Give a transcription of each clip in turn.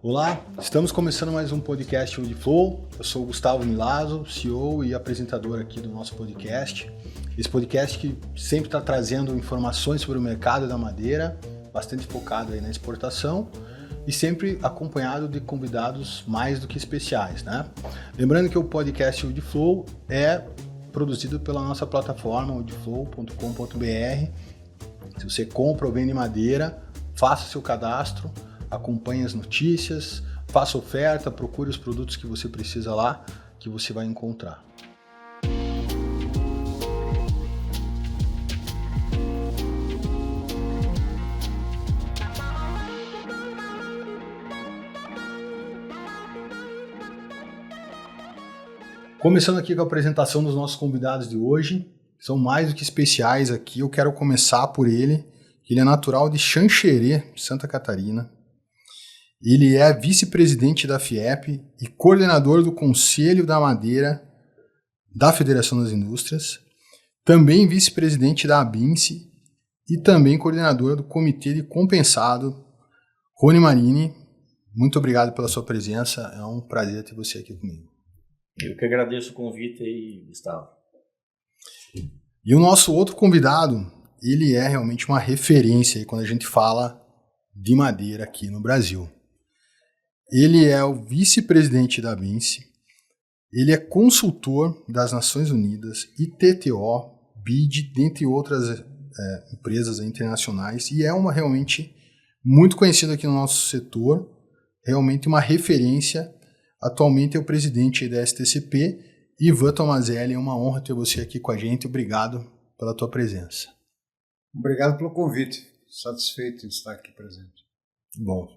Olá, estamos começando mais um podcast Woodflow. Eu sou o Gustavo Milazzo, CEO e apresentador aqui do nosso podcast. Esse podcast que sempre está trazendo informações sobre o mercado da madeira, bastante focado aí na exportação e sempre acompanhado de convidados mais do que especiais, né? Lembrando que o podcast Woodflow é produzido pela nossa plataforma woodflow.com.br. Se você compra ou vende madeira, faça seu cadastro, acompanhe as notícias, faça oferta, procure os produtos que você precisa lá, que você vai encontrar. Começando aqui com a apresentação dos nossos convidados de hoje, são mais do que especiais aqui. Eu quero começar por ele, que ele é natural de Xanxerê, Santa Catarina. Ele é vice-presidente da FIEP e coordenador do Conselho da Madeira da Federação das Indústrias, também vice-presidente da ABINCE e também coordenador do Comitê de Compensado. Rony Marini, muito obrigado pela sua presença, é um prazer ter você aqui comigo. Eu que agradeço o convite aí, Gustavo. E o nosso outro convidado, ele é realmente uma referência aí quando a gente fala de madeira aqui no Brasil. Ele é o vice-presidente da ABINCE, ele é consultor das Nações Unidas, ITTO, BID, dentre outras empresas internacionais, e é realmente muito conhecido aqui no nosso setor, realmente uma referência. Atualmente é o presidente da STCP, Ivan Tomazelli. É uma honra ter você aqui com a gente. Obrigado pela tua presença. Obrigado pelo convite. Satisfeito de estar aqui presente. Bom,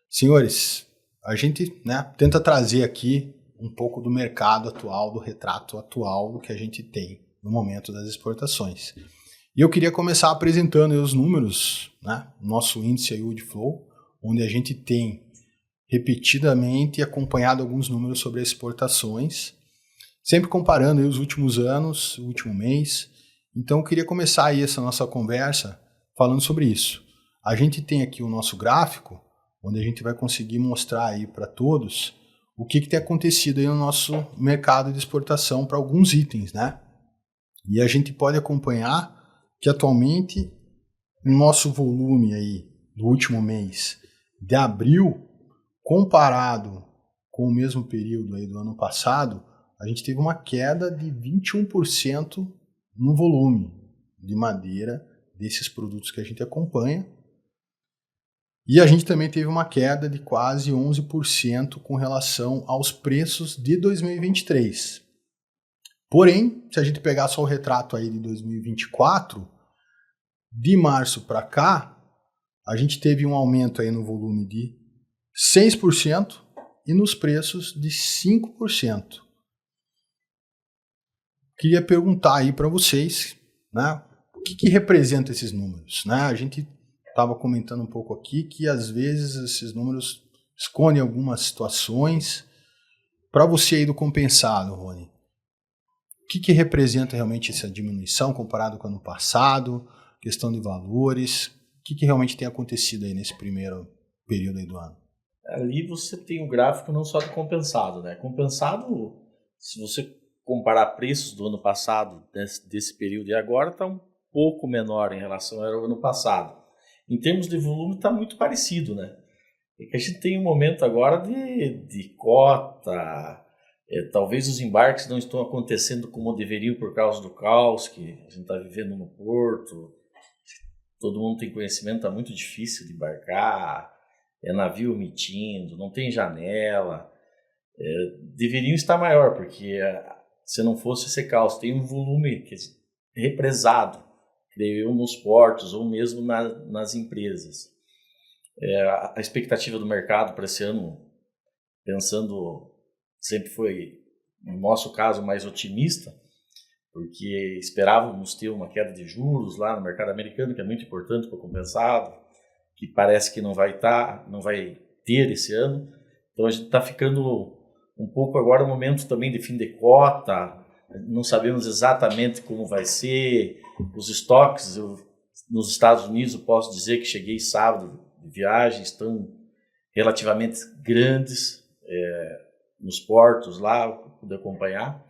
senhores, a gente tenta trazer aqui um pouco do mercado atual, do retrato atual do que a gente tem no momento das exportações. E eu queria começar apresentando aí os números, nosso índice aí, Woodflow, onde a gente tem repetidamente acompanhado alguns números sobre exportações, sempre comparando aí os últimos anos, o último mês. Então eu queria começar aí essa nossa conversa falando sobre isso. A gente tem aqui o nosso gráfico, onde a gente vai conseguir mostrar aí para todos o que tem acontecido aí no nosso mercado de exportação para alguns itens, né? E a gente pode acompanhar que atualmente o nosso volume aí do último mês de abril, comparado com o mesmo período aí do ano passado, a gente teve uma queda de 21% no volume de madeira desses produtos que a gente acompanha. E a gente também teve uma queda de quase 11% com relação aos preços de 2023. Porém, se a gente pegar só o retrato aí de 2024, de março para cá, a gente teve um aumento aí no volume de 6% e nos preços de 5%. Queria perguntar aí para vocês, o que representa esses números? A gente estava comentando um pouco aqui que às vezes esses números escondem algumas situações. Para você aí do compensado, Rony, o que representa realmente essa diminuição comparado com o ano passado, questão de valores, o que realmente tem acontecido aí nesse primeiro período aí do ano? Ali você tem um gráfico não só do compensado, né? Compensado, se você comparar preços do ano passado, desse período e agora, está um pouco menor em relação ao ano passado. Em termos de volume, está muito parecido, né? É que a gente tem um momento agora de cota, talvez os embarques não estão acontecendo como deveriam por causa do caos que a gente está vivendo no porto. Todo mundo tem conhecimento, está muito difícil de embarcar, navio omitindo, não tem janela. Deveriam estar maior, porque se não fosse esse caos, tem um volume represado, creio eu, nos portos ou mesmo nas empresas. A expectativa do mercado para esse ano, pensando, sempre foi, no nosso caso, mais otimista, porque esperávamos ter uma queda de juros lá no mercado americano, que é muito importante para o compensado, que parece que não vai ter esse ano. Então a gente está ficando um pouco agora no momento também de fim de cota, não sabemos exatamente como vai ser, os estoques nos Estados Unidos, eu posso dizer que cheguei sábado de viagem, estão relativamente grandes nos portos lá, pude acompanhar.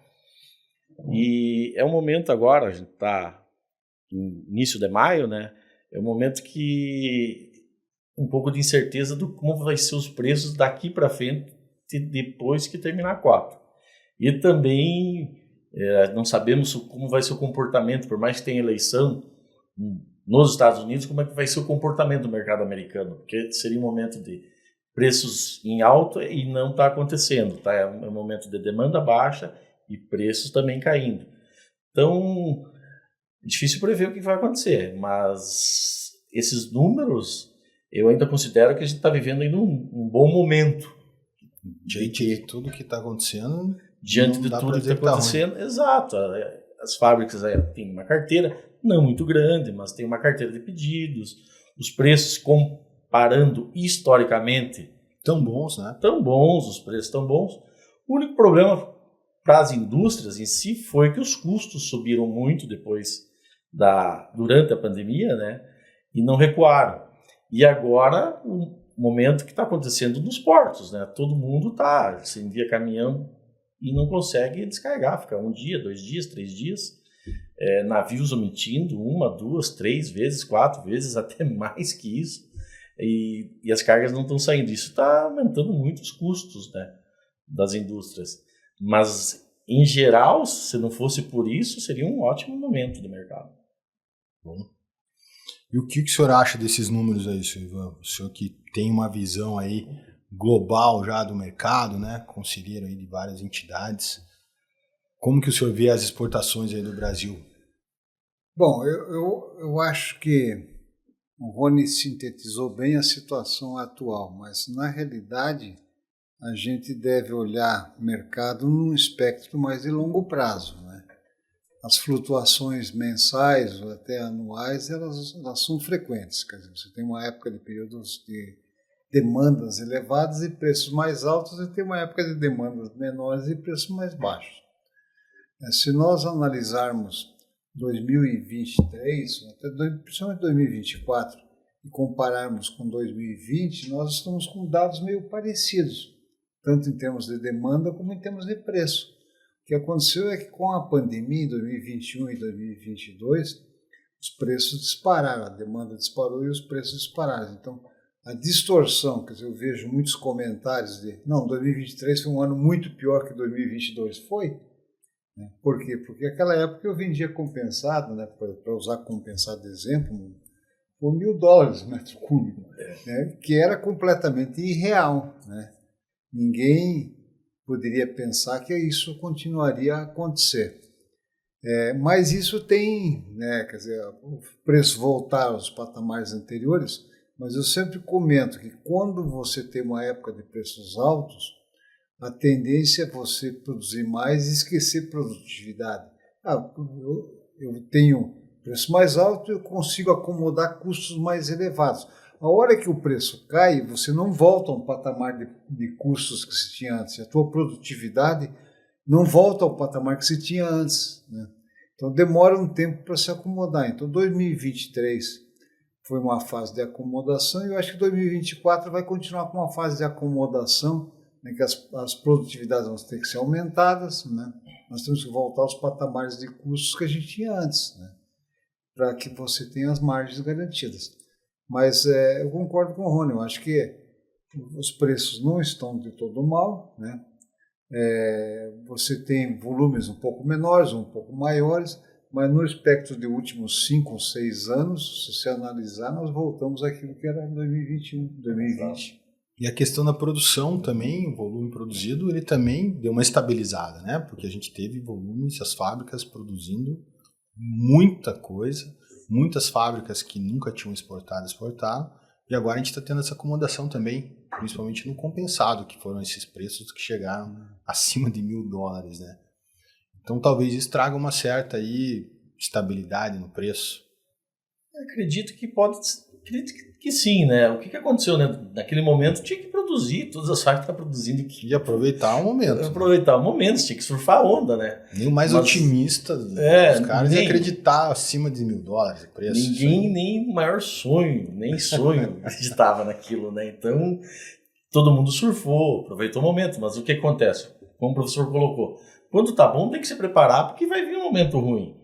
E é um momento agora, a gente está no início de maio, né? É um momento que um pouco de incerteza do como vai ser os preços daqui para frente depois que terminar a COP. E também não sabemos como vai ser o comportamento, por mais que tenha eleição nos Estados Unidos, como é que vai ser o comportamento do mercado americano, porque seria um momento de preços em alta e não está acontecendo, tá? É um momento de demanda baixa e preços também caindo. Então, é difícil prever o que vai acontecer, mas esses números, eu ainda considero que a gente está vivendo ainda um bom momento. Diante de tudo que está acontecendo, diante de tudo que está acontecendo, exato. As fábricas têm uma carteira, não muito grande, mas tem uma carteira de pedidos. Os preços, comparando historicamente, tão bons, né? Tão bons, os preços tão bons. O único problema para as indústrias em si foi que os custos subiram muito durante a pandemia, né? E não recuaram. E agora, o momento que está acontecendo nos portos, né? Todo mundo se envia caminhão e não consegue descarregar, fica 1 dia, 2 dias, 3 dias, navios omitindo 1, 2, 3 vezes, 4 vezes, até mais que isso, e as cargas não estão saindo. Isso está aumentando muito os custos, né, das indústrias. Mas, em geral, se não fosse por isso, seria um ótimo momento do mercado. Bom. E o que o senhor acha desses números aí, senhor Ivan? O senhor que tem uma visão aí global já do mercado, né? Conselheiro aí de várias entidades. Como que o senhor vê as exportações aí do Brasil? Bom, eu acho que o Rony sintetizou bem a situação atual, mas na realidade a gente deve olhar o mercado num espectro mais de longo prazo, né? As flutuações mensais ou até anuais, elas são frequentes. Quer dizer, você tem uma época de períodos de demandas elevadas e preços mais altos, e tem uma época de demandas menores e preços mais baixos. Se nós analisarmos 2023, principalmente 2024, e compararmos com 2020, nós estamos com dados meio parecidos, tanto em termos de demanda como em termos de preço. O que aconteceu é que com a pandemia em 2021 e 2022, os preços dispararam, a demanda disparou e os preços dispararam. Então, a distorção, quer dizer, eu vejo muitos comentários de 2023 foi um ano muito pior que 2022. Foi. Né? Por quê? Porque naquela época eu vendia compensado, né, para usar compensado de exemplo, por $1.000 metro cúbico, né, que era completamente irreal. Né? Ninguém poderia pensar que isso continuaria a acontecer. Mas isso tem, né, quer dizer, o preço voltar aos patamares anteriores, mas eu sempre comento que quando você tem uma época de preços altos, a tendência é você produzir mais e esquecer produtividade. Eu tenho preço mais alto, eu consigo acomodar custos mais elevados. A hora que o preço cai, você não volta a um patamar de custos que se tinha antes. A tua produtividade não volta ao patamar que se tinha antes. Né? Então, demora um tempo para se acomodar. Então, 2023 foi uma fase de acomodação e eu acho que 2024 vai continuar com uma fase de acomodação, né, que as produtividades vão ter que ser aumentadas. Né? Nós temos que voltar aos patamares de custos que a gente tinha antes, né? Para que você tenha as margens garantidas. Mas eu concordo com o Rony, eu acho que os preços não estão de todo mal, né? Você tem volumes um pouco menores, um pouco maiores, mas no espectro de últimos 5 ou 6 anos, se você analisar, nós voltamos àquilo que era em 2021, 2020. E a questão da produção também, o volume produzido, ele também deu uma estabilizada, né? Porque a gente teve volumes, as fábricas produzindo muita coisa, muitas fábricas que nunca tinham exportaram, e agora a gente está tendo essa acomodação também, principalmente no compensado, que foram esses preços que chegaram acima de $1.000, né? Então talvez isso traga uma certa aí estabilidade no preço. Eu acredito que sim, né? O que aconteceu, né? Naquele momento tinha que produzir, todas as fábricas estão produzindo. E aproveitar o momento. Aproveitar o momento, tinha que surfar a onda, né? Nem o mais otimista dos caras ia acreditar acima de $1.000 o preço. Ninguém, nem o maior sonho, nem sonho acreditava naquilo, né? Então todo mundo surfou, aproveitou o momento, mas o que acontece? Como o professor colocou, quando tá bom tem que se preparar porque vai vir um momento ruim.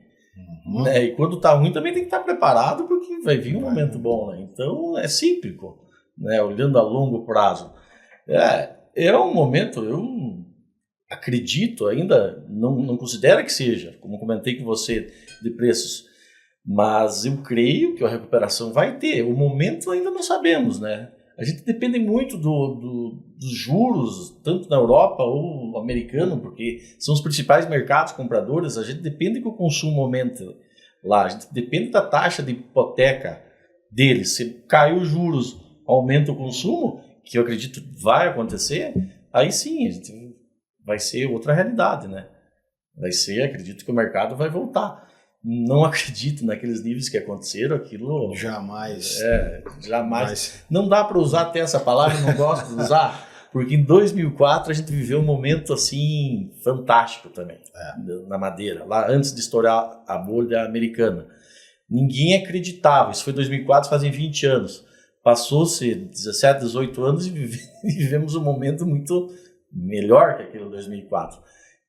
Né? E quando tá ruim também tem que estar preparado porque vai vir um momento bom. Né? Então é cíclico, né? Olhando a longo prazo. É um momento, eu acredito ainda, não considero que seja, como comentei com você, de preços, mas eu creio que a recuperação vai ter. O momento ainda não sabemos, né? A gente depende muito dos juros, tanto na Europa ou americano, porque são os principais mercados compradores. A gente depende que o consumo aumente lá. A gente depende da taxa de hipoteca deles. Se cair os juros, aumenta o consumo, que eu acredito vai acontecer, aí sim, a gente vai ser outra realidade, né? Acredito que o mercado vai voltar. Não acredito naqueles níveis que aconteceram, aquilo... Jamais. Jamais. Não dá para usar até essa palavra, não gosto de usar, porque em 2004 a gente viveu um momento assim fantástico também, na madeira, lá antes de estourar a bolha americana. Ninguém acreditava, isso foi 2004, fazem 20 anos. Passou-se 17, 18 anos e vivemos um momento muito melhor que aquele de 2004.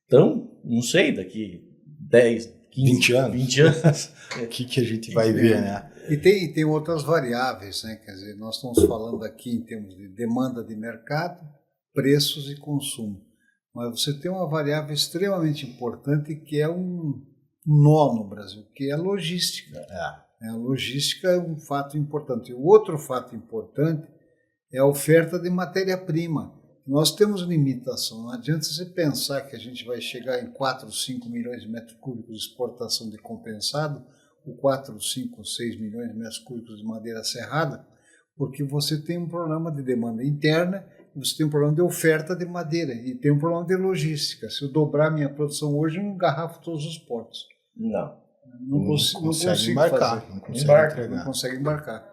Então, não sei, daqui 10... 20 anos. 20 anos. O que a gente vai ver, né? E tem outras variáveis, né? Quer dizer, nós estamos falando aqui em termos de demanda de mercado, preços e consumo. Mas você tem uma variável extremamente importante que é um nó no Brasil, que é a logística. A logística é um fato importante. E o outro fato importante é a oferta de matéria-prima. Nós temos limitação. Não adianta você pensar que a gente vai chegar em 4, 5 milhões de metros cúbicos de exportação de compensado, ou 4, 5, 6 milhões de metros cúbicos de madeira serrada, porque você tem um problema de demanda interna, você tem um problema de oferta de madeira e tem um problema de logística. Se eu dobrar minha produção hoje, eu não engarrafo todos os portos. Não consigo embarcar, fazer. Não consegue embarcar.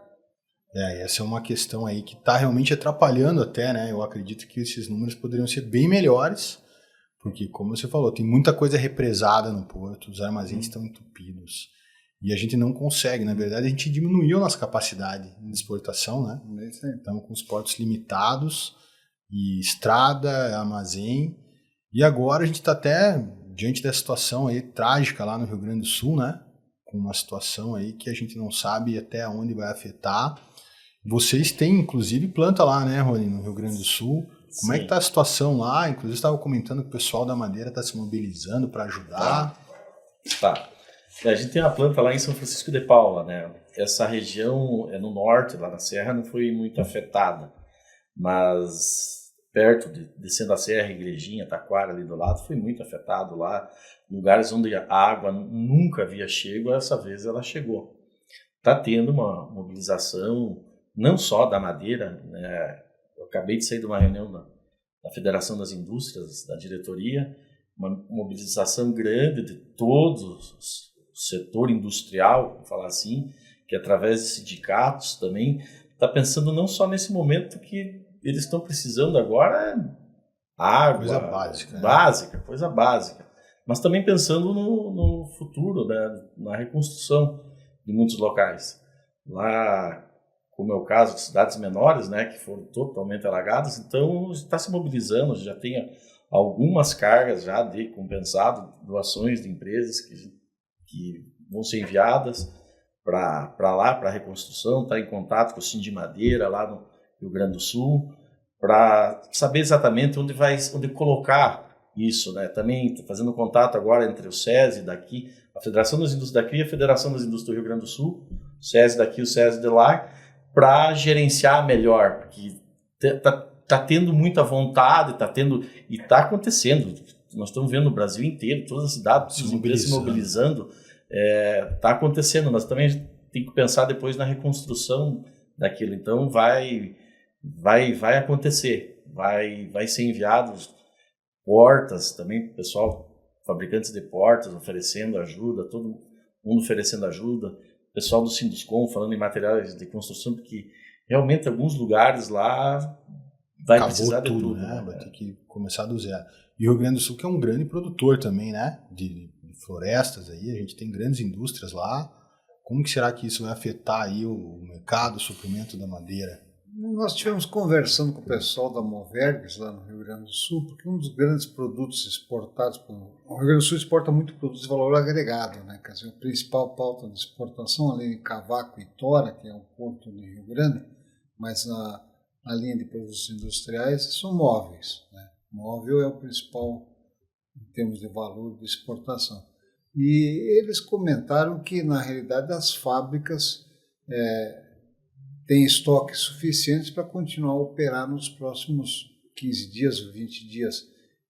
Essa é uma questão aí que está realmente atrapalhando até, né? Eu acredito que esses números poderiam ser bem melhores, porque, como você falou, tem muita coisa represada no porto, os armazéns estão entupidos, e a gente não consegue. Na verdade, a gente diminuiu nossa capacidade de exportação, né? Estamos com os portos limitados, e estrada, armazém, e agora a gente está até diante da situação aí trágica lá no Rio Grande do Sul, né? Com uma situação aí que a gente não sabe até onde vai afetar. Vocês têm, inclusive, planta lá, né, Rony, no Rio Grande do Sul. Como é que está a situação lá? Inclusive, estava comentando que o pessoal da madeira está se mobilizando para ajudar. A gente tem uma planta lá em São Francisco de Paula, né? Essa região é no norte, lá na Serra, não foi muito afetada. Mas perto, descendo a Serra, Igrejinha, Taquara, ali do lado, foi muito afetado lá. Lugares onde a água nunca havia chegado, essa vez ela chegou. Está tendo uma mobilização, não só da madeira, né? Eu acabei de sair de uma reunião da Federação das Indústrias, da diretoria, uma mobilização grande de todo o setor industrial, vou falar assim, que através de sindicatos também está pensando não só nesse momento que eles estão precisando agora, água, coisa básica, coisa básica, mas também pensando no futuro, né? Na reconstrução de muitos locais. Lá, como é o caso de cidades menores, né, que foram totalmente alagadas, então está se mobilizando, já tem algumas cargas já de compensado, doações de empresas que vão ser enviadas para lá, para a reconstrução, está em contato com o Sindimadeira lá no Rio Grande do Sul, para saber exatamente onde colocar isso, né? Também fazendo contato agora entre o SESI daqui, a Federação das Indústrias daqui e a Federação das Indústrias do Rio Grande do Sul, o SESI daqui e o SESI de lá, para gerenciar melhor, porque tá tendo muita vontade, e está acontecendo. Nós estamos vendo no Brasil inteiro, todas as cidades se mobilizando, está acontecendo, mas também a gente tem que pensar depois na reconstrução daquilo. Então vai acontecer, vai ser enviados portas também, pessoal, fabricantes de portas oferecendo ajuda, todo mundo oferecendo ajuda, pessoal do Sinduscom falando em materiais de construção, porque realmente alguns lugares lá vai precisar de tudo, né? Vai ter que começar do zero. E o Rio Grande do Sul que é um grande produtor também, né? De florestas aí, a gente tem grandes indústrias lá. Como que será que isso vai afetar aí o mercado, o suprimento da madeira? Nós estivemos conversando com o pessoal da Movergues, lá no Rio Grande do Sul, porque um dos grandes produtos exportados, o Rio Grande do Sul exporta muito produtos de valor agregado, né? Quer dizer, a principal pauta de exportação, além de Cavaco e Tora, que é um porto de Rio Grande, mas na linha de produtos industriais, são móveis, né? Móvel é o principal em termos de valor de exportação. E eles comentaram que, na realidade, as fábricas têm estoque suficiente para continuar a operar nos próximos 15 dias ou 20 dias.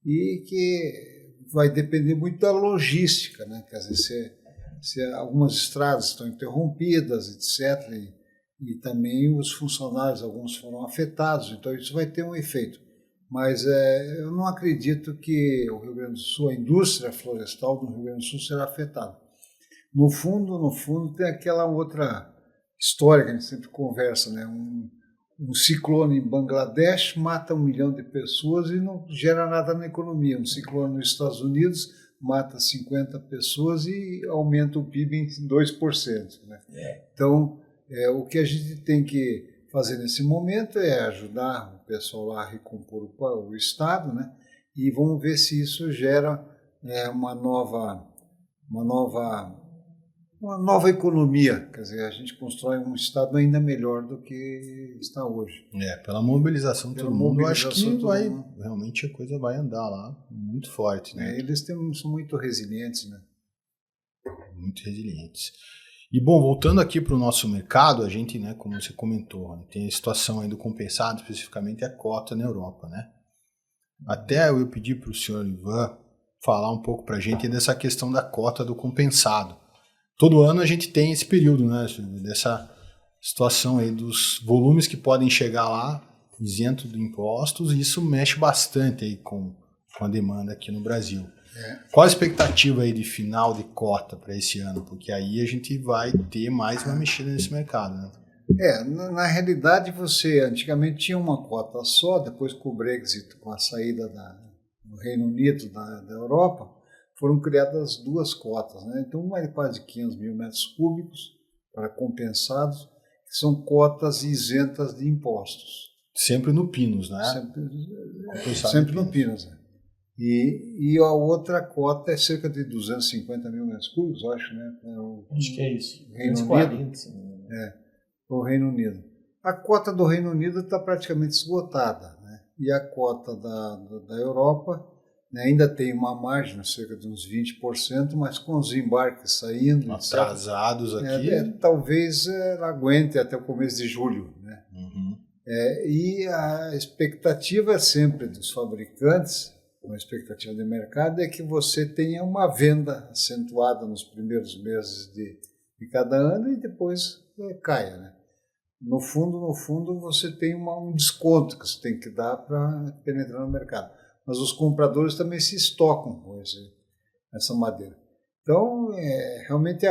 E que vai depender muito da logística, né? Quer dizer, se algumas estradas estão interrompidas, etc., e também os funcionários, alguns foram afetados, então isso vai ter um efeito. Mas eu não acredito que o Rio Grande do Sul, a indústria florestal do Rio Grande do Sul será afetada. No fundo, tem aquela outra história que a gente sempre conversa, né? Um ciclone em Bangladesh mata 1 milhão de pessoas e não gera nada na economia. Um ciclone nos Estados Unidos mata 50 pessoas e aumenta o PIB em 2%. Né? Então, o que a gente tem que fazer nesse momento é ajudar o pessoal lá a recompor o Estado, né? E vamos ver se isso gera uma nova economia. Quer dizer, a gente constrói um Estado ainda melhor do que está hoje. Pela mobilização de todo mundo, eu acho que realmente a coisa vai andar lá muito forte. Né? Eles são muito resilientes. Né? Muito resilientes. E, bom, voltando aqui para o nosso mercado, a gente, né, como você comentou, né, tem a situação aí do compensado, especificamente a cota na Europa. Né? Até eu pedi para o senhor Ivan falar um pouco para a gente dessa questão da cota do compensado. Todo ano a gente tem esse período, né, dessa situação aí dos volumes que podem chegar lá isento de impostos, e isso mexe bastante aí com a demanda aqui no Brasil. Qual a expectativa aí de final de cota para esse ano? Porque aí a gente vai ter mais uma mexida nesse mercado, né? Na realidade, você antigamente tinha uma cota só, depois com o Brexit, com a saída do Reino Unido da Europa, foram criadas 2 cotas, né? Então, uma é de quase 500 mil metros cúbicos para compensados, que são cotas isentas de impostos. Sempre no Pinos, né? Sempre no Pinos, né? E a outra cota é cerca de 250 mil metros cúbicos, eu acho, né? Acho que é isso. Reino Unido. O Reino Unido. A cota do Reino Unido está praticamente esgotada, né? E a cota da Europa, né, ainda tem uma margem, cerca de uns 20%, mas com os embarques saindo... Atrasados aqui... talvez ela aguente até o começo de julho, né? Uhum. E a expectativa sempre dos fabricantes, uma expectativa de mercado, é que você tenha uma venda acentuada nos primeiros meses de cada ano e depois caia, né? No fundo, você tem um desconto que você tem que dar para penetrar no mercado. Mas os compradores também se estocam com essa madeira. Então, realmente,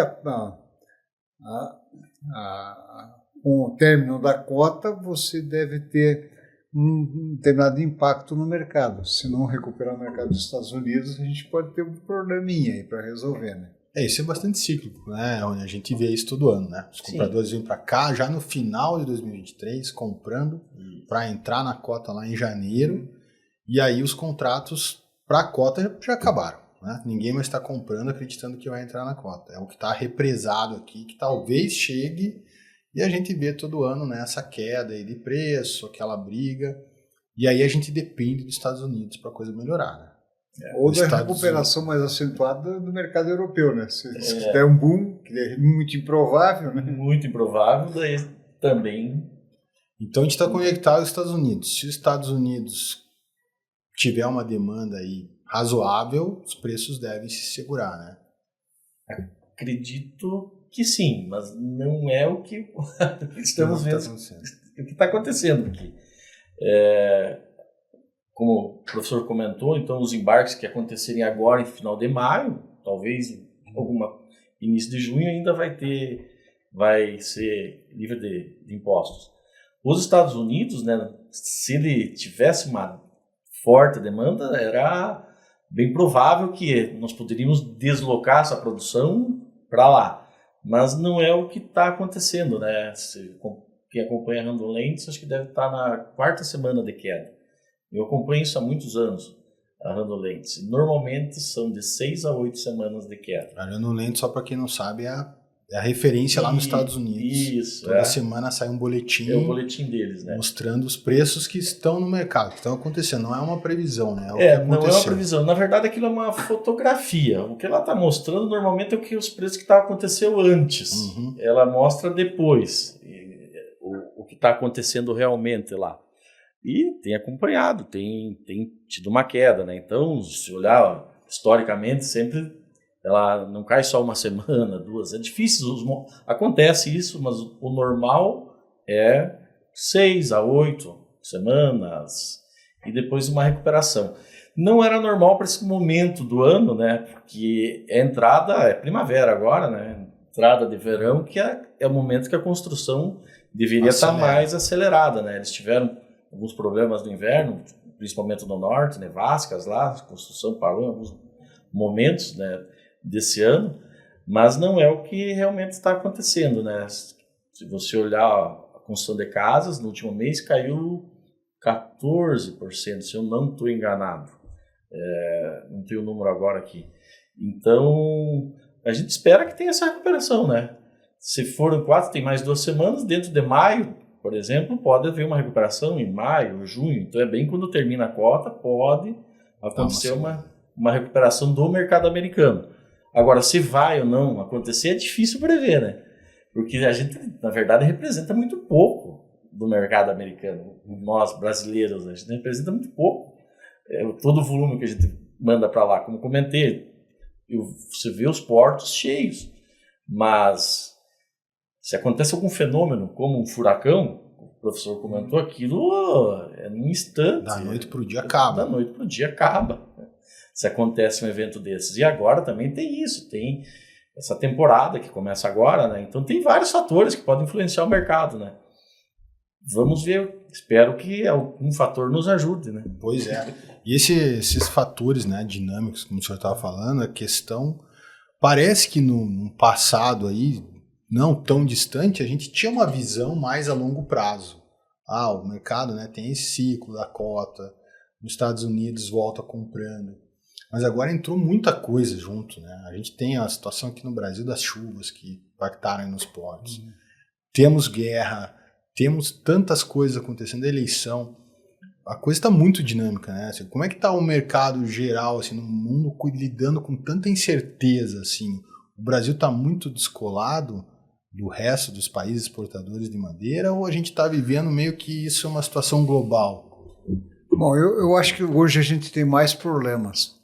com o término da cota, você deve ter um determinado impacto no mercado. Se não recuperar o mercado dos Estados Unidos, a gente pode ter um probleminha aí para resolver, né? Isso é bastante cíclico, né? A gente vê isso todo ano, né? Os compradores vêm para cá já no final de 2023, comprando para entrar na cota lá em janeiro, e aí os contratos para a cota já acabaram, né? Ninguém mais está comprando acreditando que vai entrar na cota. É o que está represado aqui, que talvez chegue, e a gente vê todo ano, né, essa queda aí de preço, aquela briga, e aí a gente depende dos Estados Unidos para a coisa melhorar, né? Ou da recuperação mais acentuada do mercado europeu, né? Se der um boom, que é muito improvável, né? Muito improvável, daí também... Então a gente está conectado aos Estados Unidos. Se os Estados Unidos tiver uma demanda aí razoável, os preços devem se segurar, né? Acredito que sim, mas não é o que estamos vendo, o que está acontecendo aqui. Como o professor comentou, então os embarques que acontecerem agora em final de maio, talvez início de junho ainda vai ser livre de impostos. Os Estados Unidos, né, se ele tivesse uma forte demanda, era bem provável que nós poderíamos deslocar essa produção para lá. Mas não é o que está acontecendo, né? quem acompanha a Randon Lentes, acho que deve estar na 4ª semana de queda. Eu acompanho isso há muitos anos, a Randon Lentes. Normalmente são de 6 a 8 semanas de queda. A Randon Lentes, só para quem não sabe, é a referência lá nos Estados Unidos. Isso. Toda semana sai um boletim. É o boletim deles, né? Mostrando os preços que estão no mercado, que estão acontecendo. Não é uma previsão, né? Não é uma previsão. Na verdade, aquilo é uma fotografia. O que ela está mostrando normalmente é os preços que aconteceu antes. Uhum. Ela mostra depois o que está acontecendo realmente lá. E tem acompanhado, tem tido uma queda, né? Então, se olhar historicamente, sempre ela não cai só uma semana, 2. É difícil, acontece isso, mas o normal é 6 a 8 semanas e depois uma recuperação. Não era normal para esse momento do ano, né? Porque a entrada é primavera agora, né? Entrada de verão, que é o momento que a construção deveria estar mais acelerada, né? Eles tiveram alguns problemas no inverno, principalmente no norte, nevascas lá, a construção parou em alguns momentos, né, desse ano, mas não é o que realmente está acontecendo, né? Se você olhar a construção de casas, no último mês caiu 14%, se eu não estou enganado. Não tenho o número agora aqui. Então, a gente espera que tenha essa recuperação, né? Se foram 4, tem mais 2 semanas, dentro de maio, por exemplo, pode haver uma recuperação em maio, junho. Então, é bem quando termina a cota, pode acontecer uma recuperação do mercado americano. Agora, se vai ou não acontecer, é difícil prever, né? Porque a gente, na verdade, representa muito pouco do mercado americano. Nós, brasileiros, a gente representa muito pouco. Todo o volume que a gente manda para lá, como comentei, você vê os portos cheios. Mas se acontece algum fenômeno, como um furacão, o professor comentou, aquilo é num instante. Da noite para o dia acaba. Da noite para o dia acaba. Se acontece um evento desses. E agora também tem isso, tem essa temporada que começa agora, né? Então tem vários fatores que podem influenciar o mercado, né? Vamos ver, espero que algum fator nos ajude, né? Pois é. E esses fatores, né, dinâmicos, como o senhor estava falando, a questão... Parece que no passado aí, não tão distante, a gente tinha uma visão mais a longo prazo. O mercado, né, tem esse ciclo da cota, nos Estados Unidos volta comprando. Mas agora entrou muita coisa junto, né? A gente tem a situação aqui no Brasil das chuvas que impactaram nos portos. Temos guerra, temos tantas coisas acontecendo, eleição. A coisa está muito dinâmica, né? Assim, como é que está o mercado geral assim, no mundo lidando com tanta incerteza? Assim? O Brasil está muito descolado do resto dos países exportadores de madeira ou a gente está vivendo meio que isso é uma situação global? Bom, eu acho que hoje a gente tem mais problemas.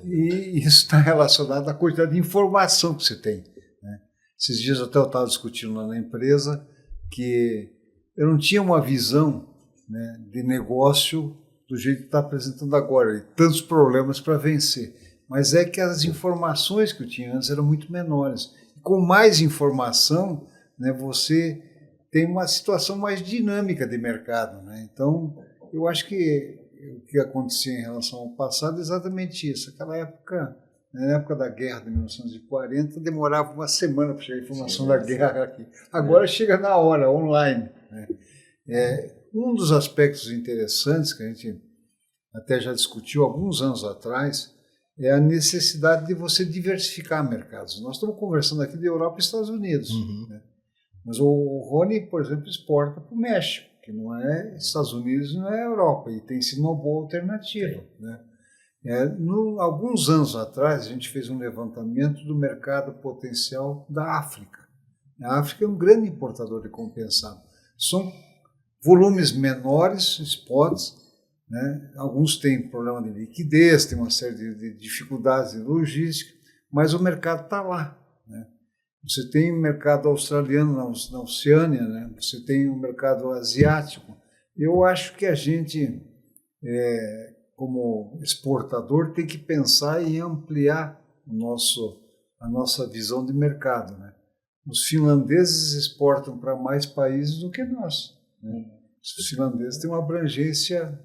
E isso está relacionado à quantidade de informação que você tem, né? Esses dias até eu estava discutindo lá na empresa que eu não tinha uma visão, né, de negócio do jeito que está apresentando agora, e tantos problemas para vencer. Mas é que as informações que eu tinha antes eram muito menores. E com mais informação, né, você tem uma situação mais dinâmica de mercado, né? Então, eu acho que o que acontecia em relação ao passado é exatamente isso. Aquela época, na época da guerra de 1940, demorava uma semana para chegar a informação da guerra aqui. Agora chega na hora, online, né? Um dos aspectos interessantes que a gente até já discutiu alguns anos atrás é a necessidade de você diversificar mercados. Nós estamos conversando aqui de Europa e Estados Unidos, né? Mas o Rony, por exemplo, exporta para o México, que não é Estados Unidos, não é Europa, e tem sido uma boa alternativa, né? Alguns anos atrás, a gente fez um levantamento do mercado potencial da África. A África é um grande importador de compensado. São volumes menores, spots, né? Alguns têm problema de liquidez, tem uma série de dificuldades de logística, mas o mercado está lá, né? Você tem o mercado australiano na Oceânia, né? Você tem o mercado asiático. Eu acho que a gente, como exportador, tem que pensar em ampliar a nossa visão de mercado, né? Os finlandeses exportam para mais países do que nós, né? Os finlandeses têm uma abrangência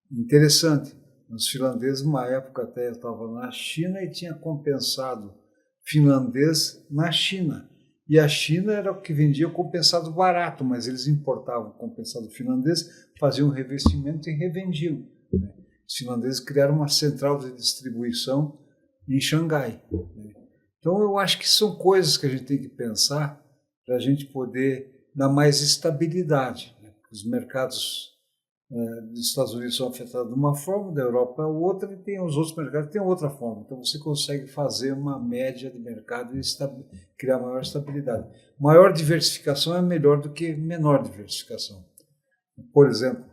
interessante. Os finlandeses, numa época até eu estava na China e tinha compensado finlandês na China. E a China era o que vendia o compensado barato, mas eles importavam o compensado finlandês, faziam um revestimento e revendiam. Né? Os finlandeses criaram uma central de distribuição em Xangai. Né? Então, eu acho que são coisas que a gente tem que pensar para a gente poder dar mais estabilidade. Né? Os mercados dos Estados Unidos são afetados de uma forma, da Europa outra, e tem os outros mercados que têm outra forma. Então, você consegue fazer uma média de mercado e criar maior estabilidade. Maior diversificação é melhor do que menor diversificação. Por exemplo,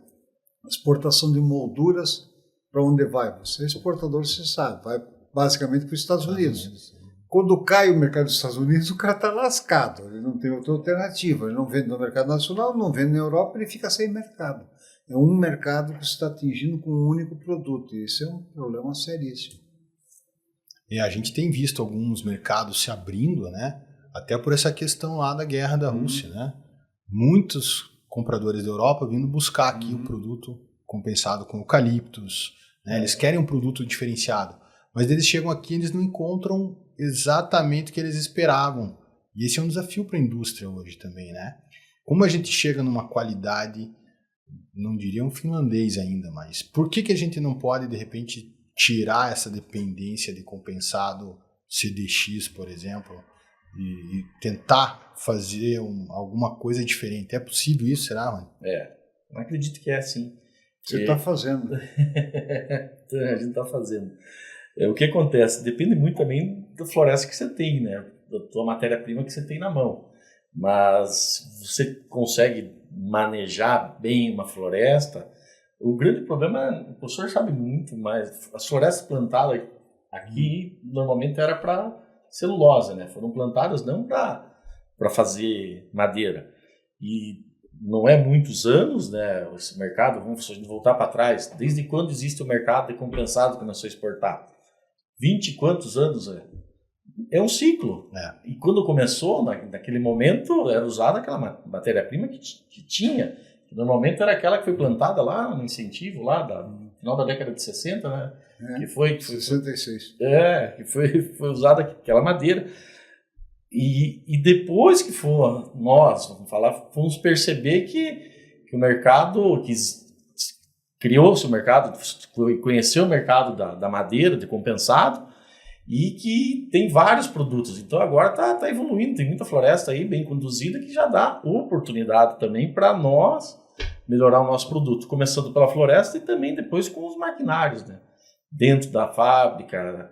exportação de molduras, para onde vai? Você é exportador, você sabe, vai basicamente para os Estados Unidos. Quando cai o mercado dos Estados Unidos, o cara está lascado, ele não tem outra alternativa, ele não vende no mercado nacional, não vende na Europa, ele fica sem mercado. É um mercado que você está atingindo com um único produto, e isso é um problema seríssimo. E a gente tem visto alguns mercados se abrindo, né? Até por essa questão lá da guerra da Rússia, né? Muitos compradores da Europa vindo buscar aqui o produto compensado com eucaliptos, né? Eles querem um produto diferenciado, mas eles chegam aqui e eles não encontram exatamente o que eles esperavam. E esse é um desafio para a indústria hoje também, né? Como a gente chega numa qualidade, não diria um finlandês ainda, mas por que a gente não pode, de repente, tirar essa dependência de compensado CDX, por exemplo, e tentar fazer alguma coisa diferente? É possível isso, será, mano? Não acredito que é assim. Você está fazendo. A gente está fazendo. O que acontece? Depende muito também da floresta que você tem, né? Da tua matéria-prima que você tem na mão. Mas você consegue manejar bem uma floresta. O grande problema, o professor sabe muito, mas as florestas plantadas aqui normalmente era para celulose, né? Foram plantadas não para fazer madeira. E não é muitos anos, né? Esse mercado, vamos voltar para trás, desde quando existe o mercado de compensado que começou a exportar? 20 e quantos anos? É um ciclo. E quando começou, naquele momento, era usada aquela matéria-prima que tinha. Que normalmente era aquela que foi plantada lá no incentivo, lá no final da década de 60, né? Que foi 66. Que foi usada aquela madeira. E depois que fomos perceber que o mercado, criou-se o mercado, conheceu o mercado da madeira, de compensado, e que tem vários produtos. Então agora está evoluindo, tem muita floresta aí bem conduzida que já dá oportunidade também para nós melhorar o nosso produto, começando pela floresta e também depois com os maquinários, né? Dentro da fábrica.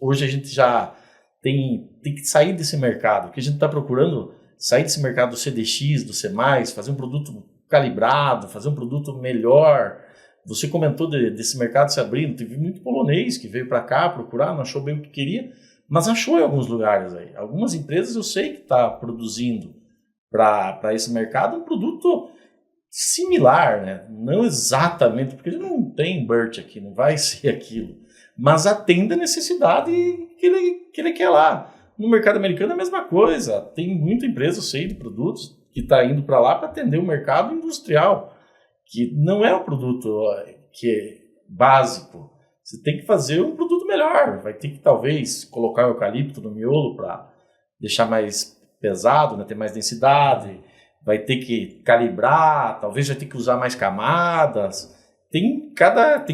Hoje a gente já tem que sair desse mercado, que a gente está procurando sair desse mercado do CDX, do C+, fazer um produto calibrado, fazer um produto melhor. Você comentou desse mercado se abrindo, teve muito polonês que veio para cá procurar, não achou bem o que queria, mas achou em alguns lugares aí. Algumas empresas eu sei que está produzindo para esse mercado um produto similar, né? Não exatamente, porque ele não tem Burt aqui, não vai ser aquilo, mas atende a necessidade que ele quer lá. No mercado americano é a mesma coisa, tem muita empresa, eu sei, de produtos que está indo para lá para atender o mercado industrial, que não é um produto que é básico. Você tem que fazer um produto melhor. Vai ter que, talvez, colocar o eucalipto no miolo para deixar mais pesado, né, ter mais densidade. Vai ter que calibrar, talvez vai ter que usar mais camadas. Tem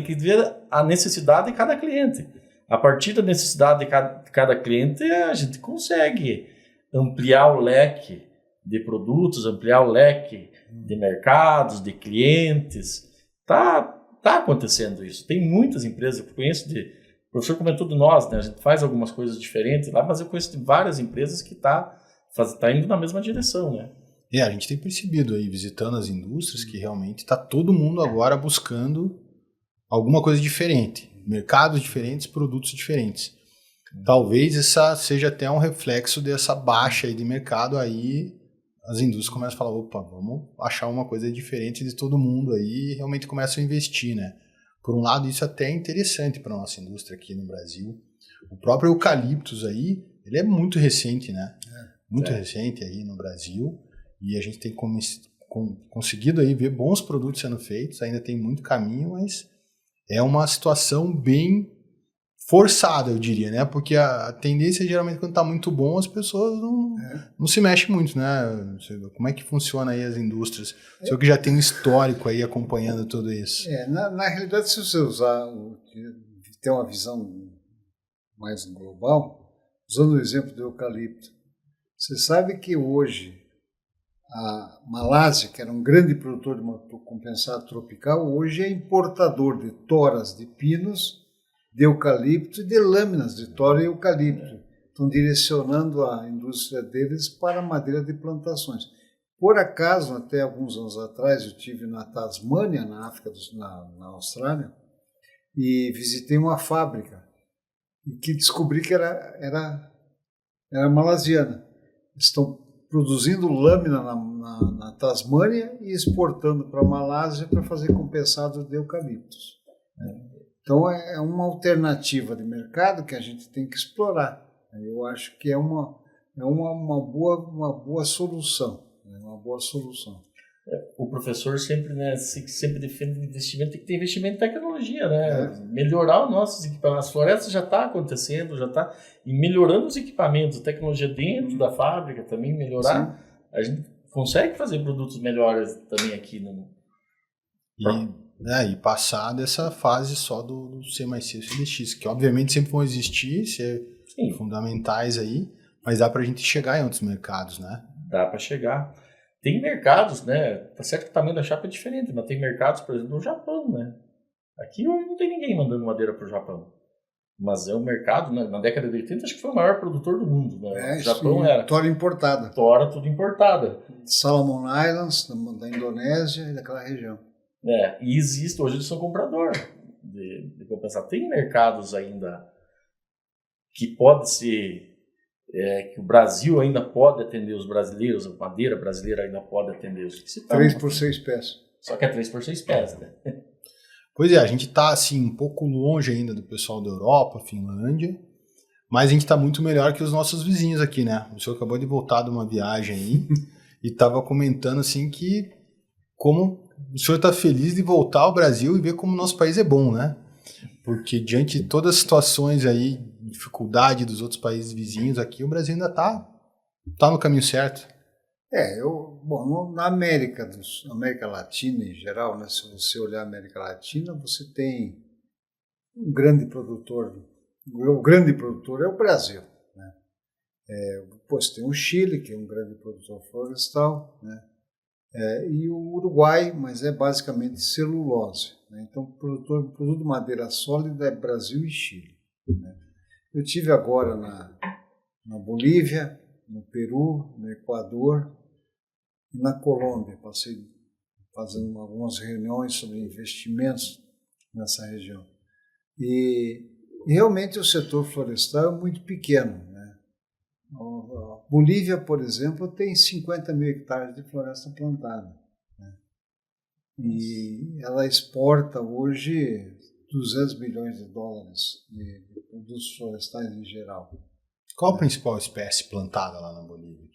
que ver a necessidade de cada cliente. A partir da necessidade de cada cliente, a gente consegue ampliar o leque de produtos, ampliar o leque de mercados, de clientes. Tá acontecendo isso. Tem muitas empresas que eu conheço o professor comentou de nós, né? A gente faz algumas coisas diferentes lá, mas eu conheço de várias empresas que tá indo na mesma direção, né? A gente tem percebido aí, visitando as indústrias, que realmente está todo mundo agora buscando alguma coisa diferente. Mercados diferentes, produtos diferentes. Talvez essa seja até um reflexo dessa baixa aí de mercado, aí as indústrias começam a falar, opa, vamos achar uma coisa diferente de todo mundo aí, e realmente começam a investir, né? Por um lado, isso até é interessante para a nossa indústria aqui no Brasil. O próprio eucaliptus aí, ele é muito recente, né? Muito recente aí no Brasil, e a gente tem conseguido aí ver bons produtos sendo feitos, ainda tem muito caminho, mas é uma situação bem forçada, eu diria, né? Porque a tendência, geralmente, quando tá muito bom, as pessoas não se mexem muito, né? Como é que funciona aí as indústrias? O senhor que já tem um histórico aí acompanhando tudo isso. Na realidade, se você ter uma visão mais global, usando o exemplo do eucalipto, você sabe que hoje a Malásia, que era um grande produtor de compensado tropical, hoje é importador de toras de pinos, de eucalipto e de lâminas de tora e eucalipto. Estão direcionando a indústria deles para a madeira de plantações. Por acaso, até alguns anos atrás, eu estive na Tasmânia, na África, na Austrália, e visitei uma fábrica e que descobri que era malasiana. Estão produzindo lâmina na Tasmânia e exportando para a Malásia para fazer compensado de eucaliptos. Então, é uma alternativa de mercado que a gente tem que explorar. Eu acho que é uma boa solução. Uma boa solução. O professor sempre defende investimento, tem que ter investimento em tecnologia, né? Melhorar os nossos equipamentos. As florestas já está acontecendo, e melhorando os equipamentos, a tecnologia dentro da fábrica também melhorar. Sim. A gente consegue fazer produtos melhores também aqui. E passar dessa fase só do C mais C e CDX, que obviamente sempre vão existir, ser fundamentais aí, mas dá para a gente chegar em outros mercados, né? Dá para chegar. Tem mercados, né? Tá certo que o tamanho da chapa é diferente, mas tem mercados, por exemplo, no Japão, né? Aqui hoje não tem ninguém mandando madeira para o Japão. Mas é um mercado, né? Na década de 80, acho que foi o maior produtor do mundo, né? O Japão era tora importada. Tora tudo importada. Solomon Islands, da Indonésia e daquela região. E existe, hoje eles são comprador de compensar. Tem mercados ainda que pode ser, que o Brasil ainda pode atender os brasileiros, a madeira brasileira ainda pode atender os que se 3 por 6 pés. Só que é 3 por 6 pés, né? Pois é, a gente está assim, um pouco longe ainda do pessoal da Europa, Finlândia, mas a gente está muito melhor que os nossos vizinhos aqui, né? O senhor acabou de voltar de uma viagem aí e estava comentando assim que como o senhor está feliz de voltar ao Brasil e ver como o nosso país é bom, né? Porque diante de todas as situações aí, dificuldade dos outros países vizinhos aqui, o Brasil ainda tá no caminho certo. Na América Latina em geral, né, se você olhar a América Latina, você tem um grande produtor. O grande produtor é o Brasil. Né? Depois tem o Chile, que é um grande produtor florestal, né? E o Uruguai, mas é basicamente celulose. Né? Então, o produto de madeira sólida é Brasil e Chile. Né? Eu tive agora na Bolívia, no Peru, no Equador e na Colômbia. Passei fazendo algumas reuniões sobre investimentos nessa região. E realmente o setor florestal é muito pequeno. A Bolívia, por exemplo, tem 50 mil hectares de floresta plantada. Né? E ela exporta hoje 200 bilhões de dólares de produtos florestais em geral. Qual a principal espécie plantada lá na Bolívia?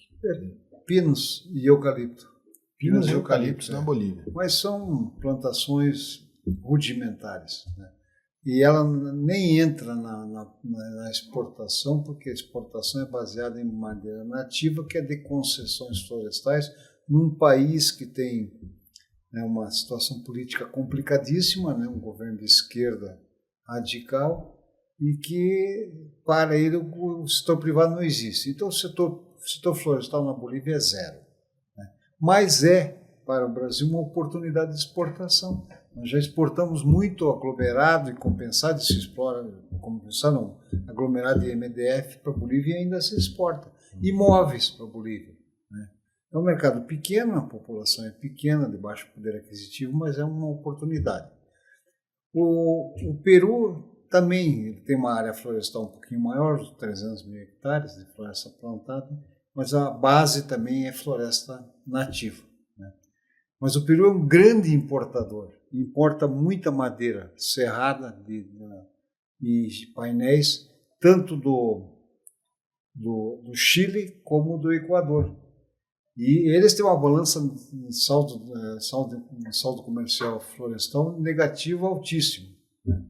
Pinos e eucalipto. Pinos e eucaliptos na Bolívia. Mas são plantações rudimentares. Né? E ela nem entra na exportação, porque a exportação é baseada em madeira nativa, que é de concessões florestais, num país que tem uma situação política complicadíssima, né, um governo de esquerda radical, e que para ele o setor privado não existe. Então o setor florestal na Bolívia é zero. Né? Mas para o Brasil, uma oportunidade de exportação. Nós já exportamos muito aglomerado e compensado, se explora, aglomerado de MDF para a Bolívia e ainda se exporta. Imóveis para a Bolívia. Né? É um mercado pequeno, a população é pequena, de baixo poder aquisitivo, mas é uma oportunidade. O Peru também tem uma área florestal um pouquinho maior, 300 mil hectares de floresta plantada, mas a base também é floresta nativa. Né? Mas o Peru é um grande importador, importa muita madeira serrada e painéis, tanto do Chile como do Equador. E eles têm uma balança de saldo comercial florestal negativo altíssimo. Né?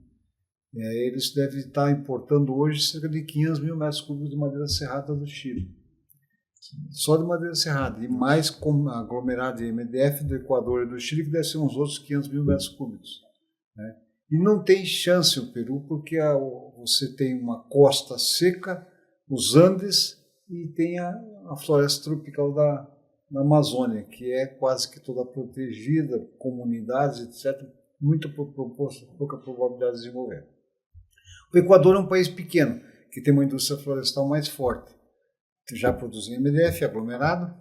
Eles devem estar importando hoje cerca de 500 mil metros cúbicos de madeira serrada do Chile. Só de madeira serrada. E mais aglomerado de MDF do Equador e do Chile, que deve ser uns outros 500 mil metros cúbicos. Né? E não tem chance o Peru, porque você tem uma costa seca, os Andes, e tem a floresta tropical da Amazônia, que é quase que toda protegida, comunidades, etc., muito pouca probabilidade de desenvolver. O Equador é um país pequeno, que tem uma indústria florestal mais forte. Já produzem MDF aglomerado,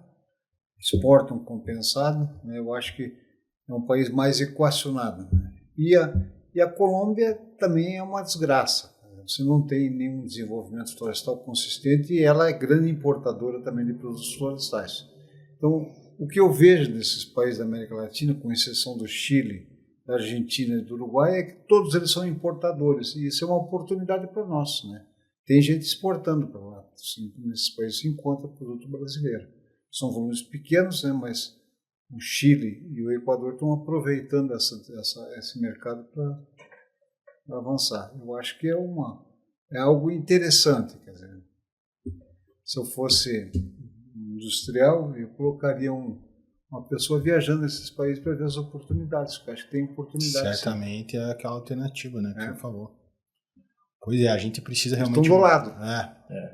exportam compensado, né? Eu acho que é um país mais equacionado. Né? E a Colômbia também é uma desgraça. Você não tem nenhum desenvolvimento florestal consistente e ela é grande importadora também de produtos florestais. Então, o que eu vejo desses países da América Latina, com exceção do Chile, da Argentina e do Uruguai, é que todos eles são importadores. E isso é uma oportunidade para nós, né? Tem gente exportando para lá. Nesses países se encontra produto brasileiro. São volumes pequenos, né? Mas o Chile e o Equador estão aproveitando esse mercado para avançar. Eu acho que é algo interessante. Quer dizer, se eu fosse industrial, eu colocaria uma pessoa viajando nesses países para ver as oportunidades. Eu acho que tem oportunidades. Certamente sim. É aquela alternativa, né, que você falou. Pois é, a gente precisa realmente estão do lado.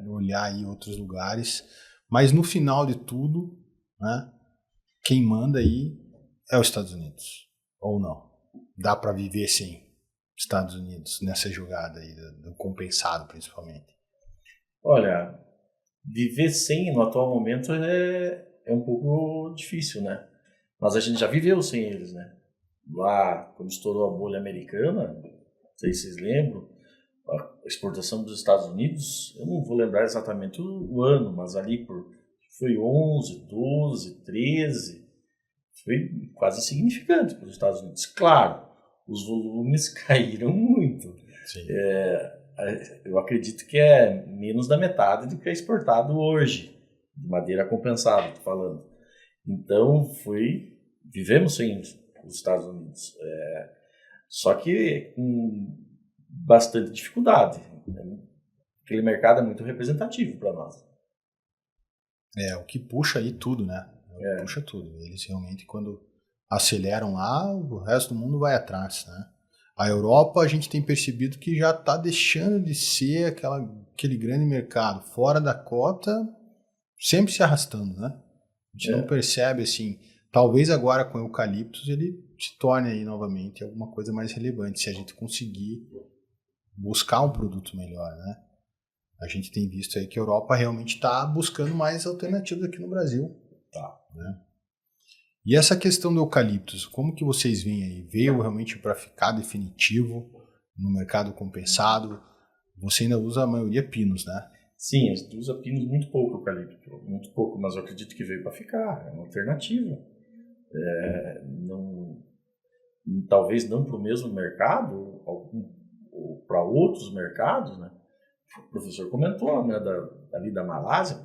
Olhar aí outros lugares, mas no final de tudo, né, quem manda aí é os Estados Unidos, ou não? Dá para viver sem Estados Unidos nessa jogada aí do compensado, principalmente? Olha, viver sem no atual momento é um pouco difícil, né? Mas a gente já viveu sem eles, né? Lá, quando estourou a bolha americana, não sei se vocês lembram, a exportação dos Estados Unidos, eu não vou lembrar exatamente o ano, mas ali foi 11, 12, 13, foi quase insignificante para os Estados Unidos. Claro, os volumes caíram muito. Sim. Eu acredito que é menos da metade do que é exportado hoje, de madeira compensada, estou falando. Então, vivemos sem os Estados Unidos. Só que com bastante dificuldade. Aquele mercado é muito representativo para nós. O que puxa aí tudo, né? Puxa tudo. Eles realmente, quando aceleram lá, o resto do mundo vai atrás, né? A Europa, a gente tem percebido que já está deixando de ser aquele grande mercado fora da cota, sempre se arrastando, né? A gente não percebe, assim, talvez agora com eucaliptos ele se torne aí novamente alguma coisa mais relevante, se a gente conseguir buscar um produto melhor, né? A gente tem visto aí que a Europa realmente está buscando mais alternativas aqui no Brasil. Né? E essa questão do eucaliptus, como que vocês veem aí? Veio realmente para ficar definitivo no mercado compensado? Você ainda usa a maioria pinos, né? Sim, a gente usa pinos muito pouco eucalipto, muito pouco, mas eu acredito que veio para ficar, é uma alternativa. Talvez não para o mesmo mercado, ou para outros mercados, né? O professor comentou, né, ali da Malásia.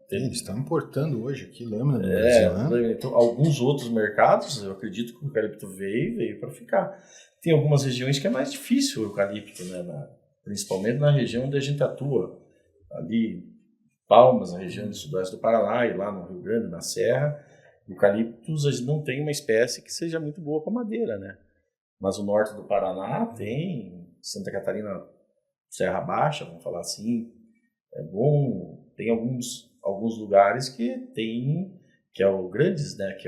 Eles estão importando hoje aqui lâmina do Brasil, né? Então, alguns outros mercados, eu acredito que o eucalipto veio para ficar. Tem algumas regiões que é mais difícil o eucalipto, né? Principalmente na região onde a gente atua. Ali, Palmas, na região do sudoeste do Paraná, e lá no Rio Grande, na Serra, eucaliptus a gente não tem uma espécie que seja muito boa para madeira, né? Mas o norte do Paraná tem, Santa Catarina, Serra Baixa, vamos falar assim, é bom. Tem alguns lugares que tem, que é o grandes, né? Que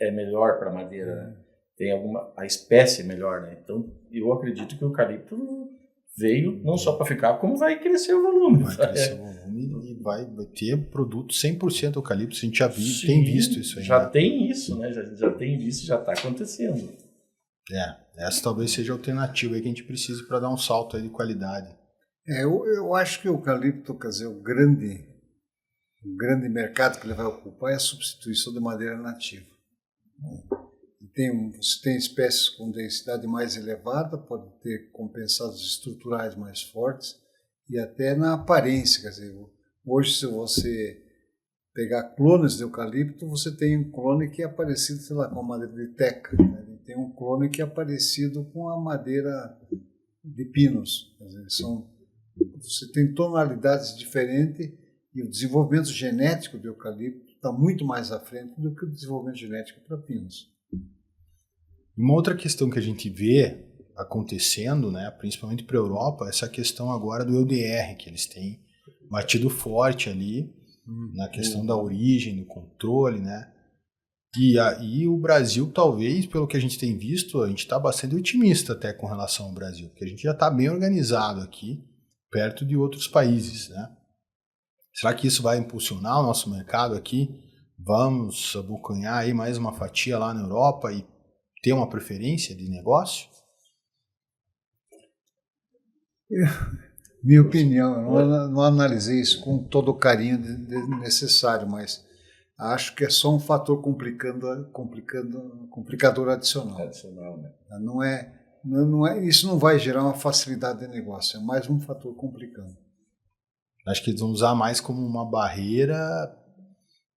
é melhor para madeira, né? Tem a espécie é melhor, né? Então, eu acredito que o eucalipto veio não só para ficar, como vai crescer o volume. Vai crescer o volume e vai ter produto 100% eucalipto. A gente já tem visto isso aí. Já tem isso, né? Já tem visto, já está acontecendo. Essa talvez seja a alternativa aí que a gente precisa para dar um salto aí de qualidade. Eu acho que o eucalipto, quer dizer, o grande mercado que ele vai ocupar é a substituição de madeira nativa. Você tem espécies com densidade mais elevada, pode ter compensados estruturais mais fortes e até na aparência. Quer dizer, hoje, se você pegar clones de eucalipto, você tem um clone que é parecido, sei lá, com a madeira de teca. Né? Ele tem tem um clone que é parecido com a madeira de pinos. Quer dizer, você tem tonalidades diferentes e o desenvolvimento genético do eucalipto está muito mais à frente do que o desenvolvimento genético para pinos. Uma outra questão que a gente vê acontecendo, né, principalmente para a Europa, essa questão agora do EUDR, que eles têm batido forte ali na questão da origem, do controle, né? E o Brasil, talvez, pelo que a gente tem visto, a gente está bastante otimista até com relação ao Brasil, porque a gente já está bem organizado aqui, perto de outros países, né? Será que isso vai impulsionar o nosso mercado aqui? Vamos abocanhar aí mais uma fatia lá na Europa e ter uma preferência de negócio? Minha opinião, eu não analisei isso com todo o carinho necessário, mas acho que é só um fator complicador adicional. Né? Isso não vai gerar uma facilidade de negócio, é mais um fator complicando. Acho que eles vão usar mais como uma barreira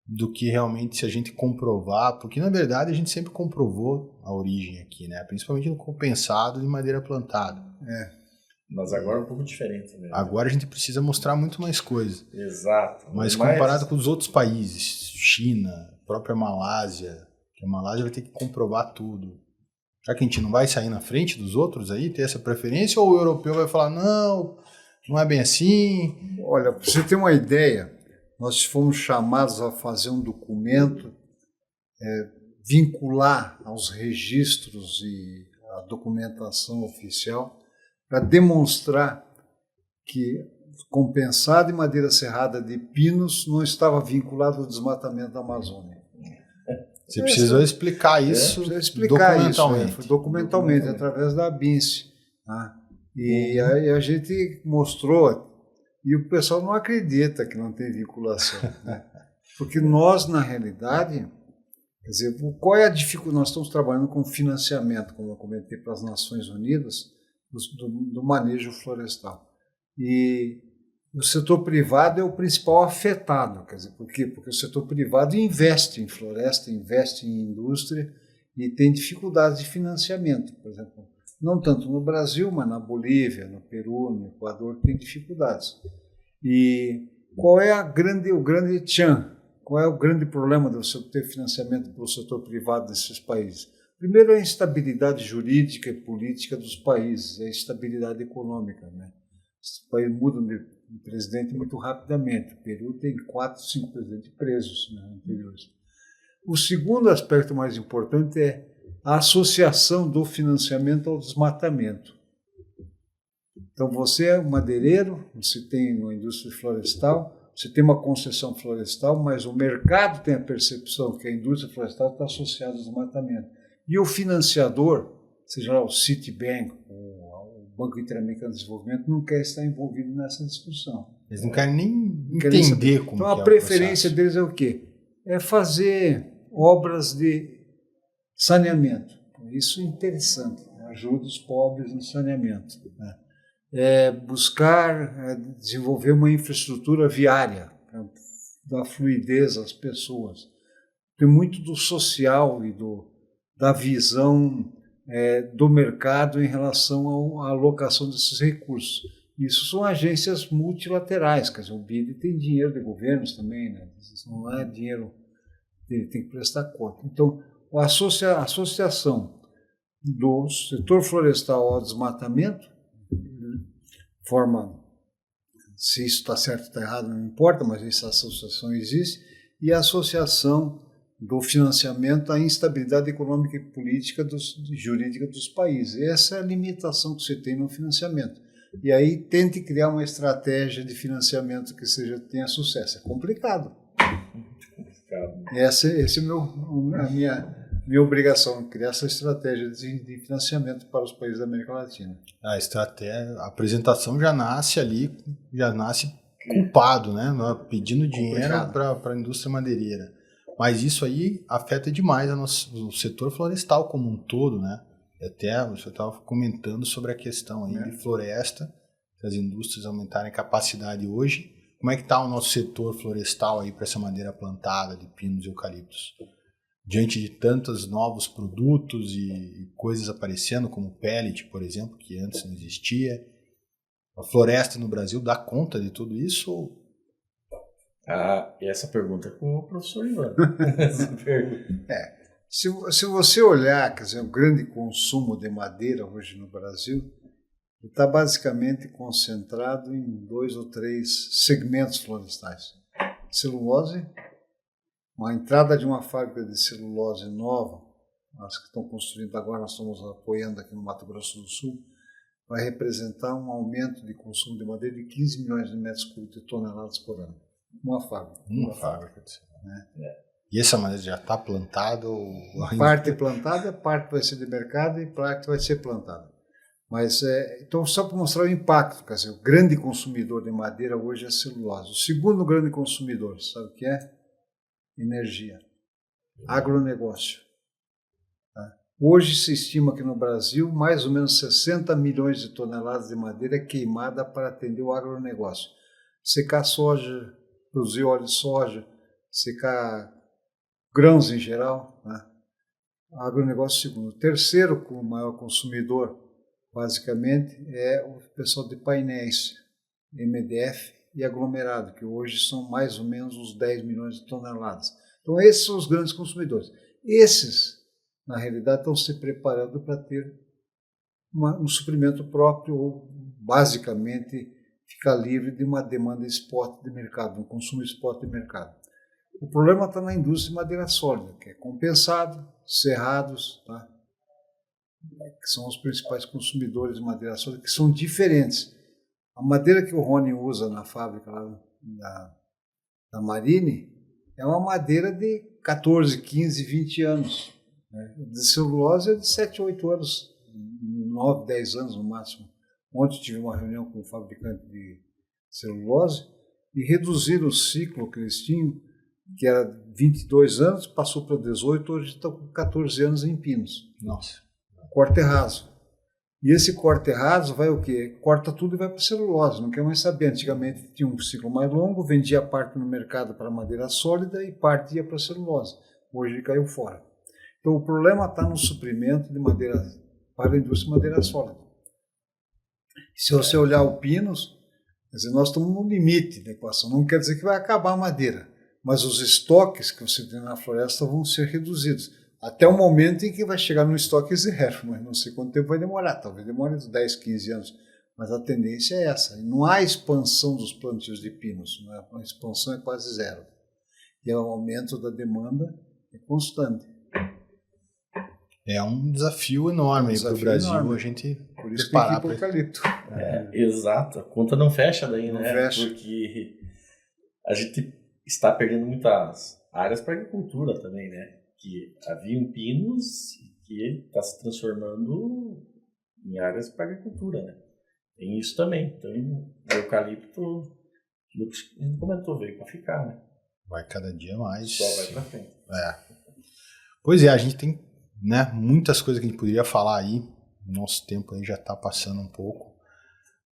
do que realmente se a gente comprovar, porque na verdade a gente sempre comprovou a origem aqui, né? Principalmente no compensado de madeira plantada. Mas agora é um pouco diferente, né? Agora a gente precisa mostrar muito mais coisa. Exato. Mas comparado com os outros países, China, própria Malásia, que a Malásia vai ter que comprovar tudo. Será que a gente não vai sair na frente dos outros aí, ter essa preferência? Ou o europeu vai falar, não é bem assim? Olha, para você ter uma ideia, nós fomos chamados a fazer um documento, vincular aos registros e à documentação oficial, para demonstrar que compensado em madeira serrada de pinos não estava vinculado ao desmatamento da Amazônia. Você precisou explicar isso documentalmente. Isso, documentalmente, através da ABINCE. Né? E aí a gente mostrou, e o pessoal não acredita que não tem vinculação. Né? Porque nós, na realidade, quer dizer, qual é a dificuldade? Nós estamos trabalhando com financiamento, como eu comentei, para as Nações Unidas, do manejo florestal. E o setor privado é o principal afetado. Quer dizer, por quê? Porque o setor privado investe em floresta, investe em indústria e tem dificuldades de financiamento. Por exemplo, não tanto no Brasil, mas na Bolívia, no Peru, no Equador, tem dificuldades. E qual é o grande tchan? Qual é o grande problema de você ter financiamento pelo setor privado desses países? Primeiro, a instabilidade jurídica e política dos países, a instabilidade econômica. Né? Os países mudam de presidente muito rapidamente. O Peru tem 4, 5 presidentes presos, né, anteriores. O segundo aspecto mais importante é a associação do financiamento ao desmatamento. Então, você é um madeireiro, você tem uma indústria florestal, você tem uma concessão florestal, mas o mercado tem a percepção que a indústria florestal está associada ao desmatamento. E o financiador, seja lá o Citibank, o Banco Interamericano de Desenvolvimento, não quer estar envolvido nessa discussão. Eles não querem nem entender como então, que é o processo. Então, a preferência deles é o quê? É fazer obras de saneamento. Isso é interessante. Ajuda os pobres no saneamento. Né? É buscar desenvolver uma infraestrutura viária para dar fluidez às pessoas. Tem muito do social e da visão do mercado em relação à alocação desses recursos. Isso são agências multilaterais, quer dizer, o BID tem dinheiro de governos também, né? Isso não é dinheiro dele, tem que prestar conta. Então, a associação do setor florestal ao desmatamento, se isso está certo ou está errado, não importa, mas essa associação existe, e a associação do financiamento à instabilidade econômica e política jurídica dos países. Essa é a limitação que você tem no financiamento. E aí tente criar uma estratégia de financiamento que tenha sucesso. É complicado. Essa é a minha obrigação, criar essa estratégia de financiamento para os países da América Latina. A apresentação já nasce culpado, né? Pedindo dinheiro para a indústria madeireira. Mas isso aí afeta demais o setor florestal como um todo, né? Até você estava comentando sobre a questão aí de floresta, se as indústrias aumentarem a capacidade hoje. Como é que está o nosso setor florestal aí para essa madeira plantada de pinos e eucaliptos? diante de tantos novos produtos e coisas aparecendo, como o pellet, por exemplo, que antes não existia? A floresta no Brasil dá conta de tudo isso? Essa pergunta é com o professor Ivan. Essa pergunta. Se você olhar, quer dizer, o grande consumo de madeira hoje no Brasil está basicamente concentrado em 2 ou 3 segmentos florestais. Celulose, uma entrada de uma fábrica de celulose nova, as que estão construindo agora, nós estamos apoiando aqui no Mato Grosso do Sul, vai representar um aumento de consumo de madeira de 15 milhões de metros cúbicos de toneladas por ano. Uma fábrica. Uma fábrica. E essa madeira já está plantada? Parte plantada, parte vai ser de mercado e parte vai ser plantada. Mas, então, só para mostrar o impacto, quer dizer, o grande consumidor de madeira hoje é a celulose. O segundo grande consumidor, sabe o que é? Energia. Agronegócio. Tá? Hoje se estima que no Brasil mais ou menos 60 milhões de toneladas de madeira é queimada para atender o agronegócio. Secar soja, produzir óleo de soja, secar grãos em geral. Né? Agronegócio segundo. O terceiro, o maior consumidor, basicamente, é o pessoal de painéis, MDF e aglomerado, que hoje são mais ou menos uns 10 milhões de toneladas. Então, esses são os grandes consumidores. Esses, na realidade, estão se preparando para ter um suprimento próprio ou, basicamente, ficar livre de uma demanda spot de mercado, um consumo spot de mercado. O problema está na indústria de madeira sólida, que é compensado, serrados, tá? Que são os principais consumidores de madeira sólida, que são diferentes. A madeira que o Rony usa na fábrica lá da Marine é uma madeira de 14, 15, 20 anos. Né? De celulose é de 7, 8 anos, 9, 10 anos no máximo. Ontem tive uma reunião com um fabricante de celulose e reduziram o ciclo que eles tinham, que era 22 anos, passou para 18, hoje estão com 14 anos em pinos. Nossa. Corte raso. E esse corte raso vai o quê? Corta tudo e vai para a celulose, não quer mais saber. Antigamente tinha um ciclo mais longo, vendia parte no mercado para madeira sólida e parte ia para a celulose. Hoje ele caiu fora. Então o problema está no suprimento de madeira para a indústria de madeira sólida. Se você olhar o pinos, quer dizer, nós estamos no limite da equação. Não quer dizer que vai acabar a madeira, mas os estoques que você tem na floresta vão ser reduzidos. Até o momento em que vai chegar no estoque zero, mas não sei quanto tempo vai demorar, talvez demore uns 10, 15 anos, mas a tendência é essa. E não há expansão dos plantios de pinos, né? A expansão é quase zero. E o aumento da demanda é constante. É um desafio enorme para o Brasil, enorme. A gente por isso preparar para eucalipto. Exato, a conta não fecha daí, não né? Fecha. Porque a gente está perdendo muitas áreas para agricultura também, né? Que haviam pinos que está se transformando em áreas para agricultura, né? Tem isso também. Então, o eucalipto, que a gente comentou, veio para ficar, né? Vai cada dia mais. Só vai para frente. Pois é, a gente tem, né, muitas coisas que a gente poderia falar aí. Nosso tempo aí já está passando um pouco.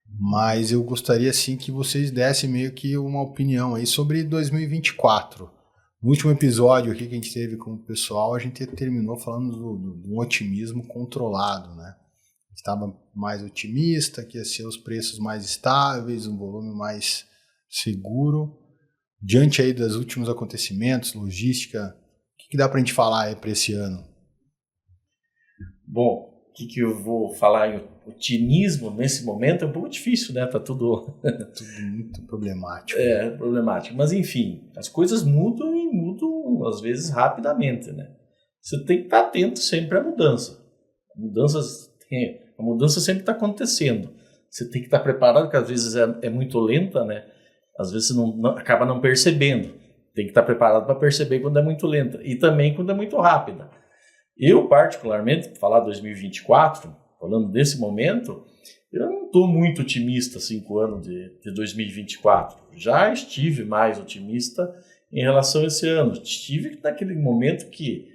Mas eu gostaria, assim, que vocês dessem meio que uma opinião aí sobre 2024. No último episódio aqui que a gente teve com o pessoal, a gente terminou falando do otimismo controlado, né? A gente estava mais otimista, que ia ser os preços mais estáveis, um volume mais seguro. Diante aí dos últimos acontecimentos, logística, o que dá para a gente falar aí para esse ano? Bom, o que eu vou falar em otimismo nesse momento é um pouco difícil, né? Tá tudo muito problemático. Problemático. Mas, enfim, as coisas mudam e mudam, às vezes, rapidamente, né? Você tem que estar atento sempre à mudança. A mudança sempre está acontecendo. Você tem que estar preparado, porque às vezes é muito lenta, né? Às vezes você acaba não percebendo. Tem que estar preparado para perceber quando é muito lenta. E também quando é muito rápida. Eu, particularmente, para falar 2024, falando desse momento, eu não estou muito otimista 5 anos de 2024. Já estive mais otimista em relação a esse ano. Estive naquele momento que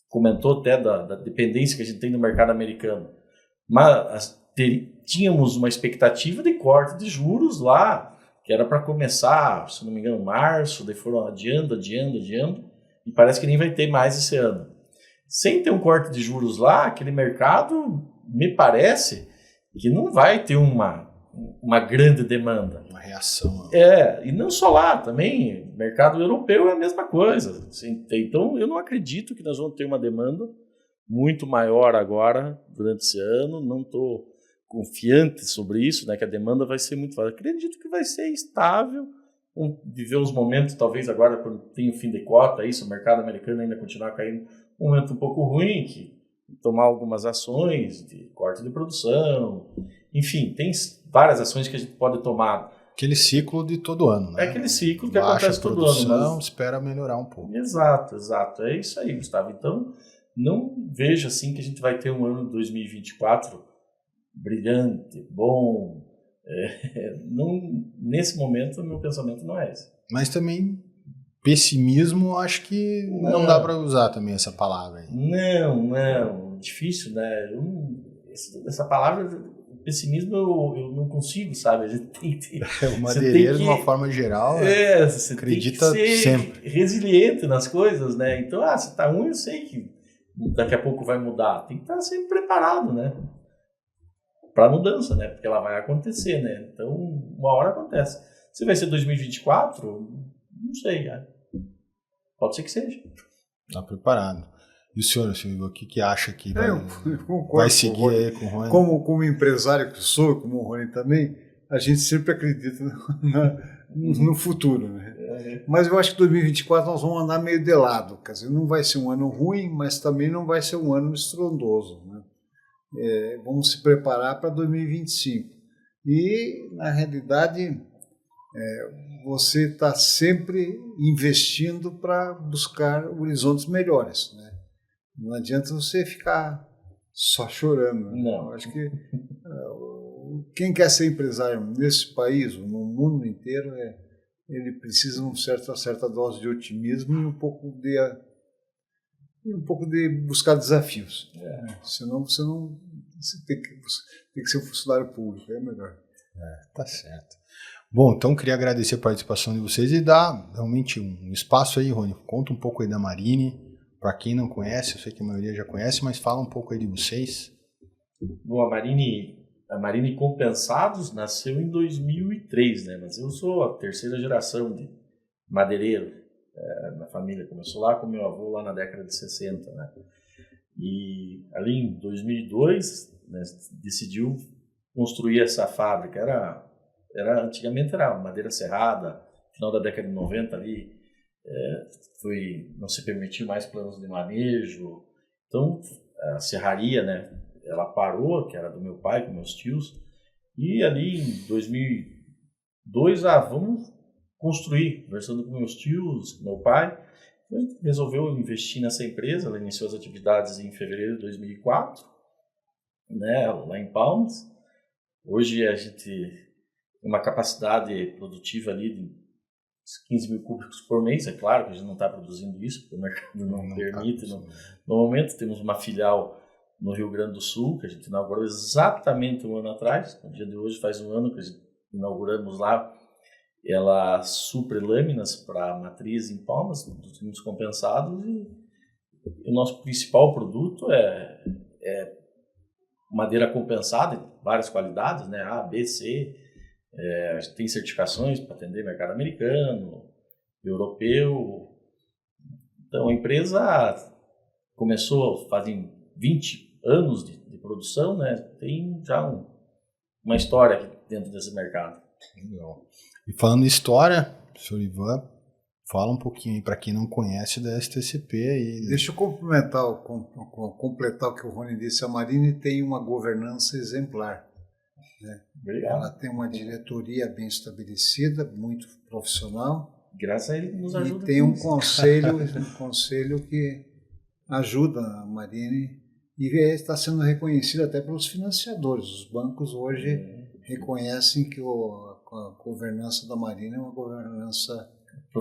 comentou até da dependência que a gente tem no mercado americano. Mas tínhamos uma expectativa de corte de juros lá, que era para começar, se não me engano, em março, daí foram adiando. E parece que nem vai ter mais esse ano. Sem ter um corte de juros lá, aquele mercado, me parece que não vai ter uma grande demanda. Uma reação. E não só lá, também, mercado europeu é a mesma coisa. Então, eu não acredito que nós vamos ter uma demanda muito maior agora, durante esse ano. Não estou confiante sobre isso, né, que a demanda vai ser muito forte. Acredito que vai ser estável. Vamos viver uns momentos, talvez agora, quando tem o fim de cota, isso, o mercado americano ainda continuar caindo, um momento um pouco ruim, que tomar algumas ações de corte de produção. Enfim, tem várias ações que a gente pode tomar. Aquele ciclo de todo ano, né? É aquele ciclo que acontece todo ano. Mas espera melhorar um pouco. Exato. É isso aí, Gustavo. Então, não vejo assim que a gente vai ter um ano de 2024 brilhante, bom. Nesse momento, o meu pensamento não é esse. Mas também, pessimismo, acho que não dá para usar também essa palavra aí. Não. Difícil, né? Essa palavra, pessimismo, eu não consigo, sabe? A gente tem que... O madeireiro, de uma forma geral, você acredita tem que ser sempre resiliente nas coisas, né? Então, se tá ruim, eu sei que daqui a pouco vai mudar. Tem que estar sempre preparado, né? Para mudança, né? Porque ela vai acontecer, né? Então, uma hora acontece. Se vai ser 2024, não sei, né? Pode ser que seja. Está preparado. E o senhor, Silvio, o que acha que eu vai seguir aí com o Rony? Como empresário que sou, como o Rony também, a gente sempre acredita no futuro, né? Mas eu acho que 2024 nós vamos andar meio de lado. Quer dizer, não vai ser um ano ruim, mas também não vai ser um ano estrondoso, né? Vamos se preparar para 2025. E, na realidade, você está sempre investindo para buscar horizontes melhores, né? Não adianta você ficar só chorando. Né? Não. Eu acho que quem quer ser empresário nesse país, ou no mundo inteiro, ele precisa de uma certa dose de otimismo e um pouco de buscar desafios. Senão você tem que ser um funcionário público, é melhor. Tá certo. Bom, então queria agradecer a participação de vocês e dar realmente um espaço aí, Rony. Conta um pouco aí da Marine, para quem não conhece, eu sei que a maioria já conhece, mas fala um pouco aí de vocês. Bom, a Marine Compensados nasceu em 2003, né? Mas eu sou a terceira geração de madeireiro na família. Começou lá com meu avô, lá na década de 60, né? E ali em 2002, né, decidiu construir essa fábrica. Antigamente era madeira serrada, final da década de 90 ali, não se permitiu mais planos de manejo. Então, a serraria, né, ela parou, que era do meu pai, com meus tios, e ali em 2002, vamos construir, conversando com meus tios, com meu pai, resolveu investir nessa empresa. Ela iniciou as atividades em fevereiro de 2004, né, lá em Palmas. Hoje a gente tem uma capacidade produtiva ali de 15 mil cúbicos por mês. É claro que a gente não está produzindo isso, porque o mercado não permite. No momento, temos uma filial no Rio Grande do Sul, que a gente inaugurou exatamente um ano atrás. No dia de hoje faz um ano que a gente inauguramos lá. Ela supre lâminas para matriz em Palmas, dos filmes compensados, e o nosso principal produto é madeira compensada, em várias qualidades, né? A, B, C. A gente tem certificações para atender mercado americano, europeu. Então, a empresa começou fazem 20 anos de produção, né? Tem já uma história aqui dentro desse mercado. Legal. E falando em história, senhor Ivan, fala um pouquinho aí para quem não conhece da STCP. Deixa eu completar o que o Rony disse. A Marine tem uma governança exemplar. Né? Ela tem uma diretoria bem estabelecida, muito profissional. Graças a ele nos ajuda. E tem um conselho que ajuda a Marine e está sendo reconhecido até pelos financiadores. Os bancos hoje reconhecem que a governança da Marine é uma governança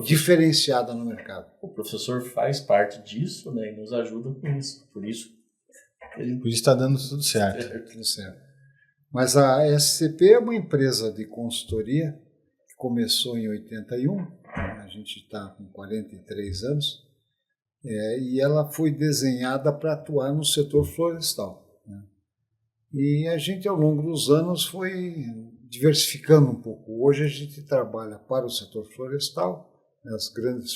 diferenciada no mercado. O professor faz parte disso, né, e nos ajuda com isso. Por isso está dando tudo certo. Tudo certo. Mas a SCP é uma empresa de consultoria que começou em 81, a gente está com 43 anos, e ela foi desenhada para atuar no setor florestal, né? E a gente, ao longo dos anos, foi diversificando um pouco. Hoje a gente trabalha para o setor florestal, né? As grandes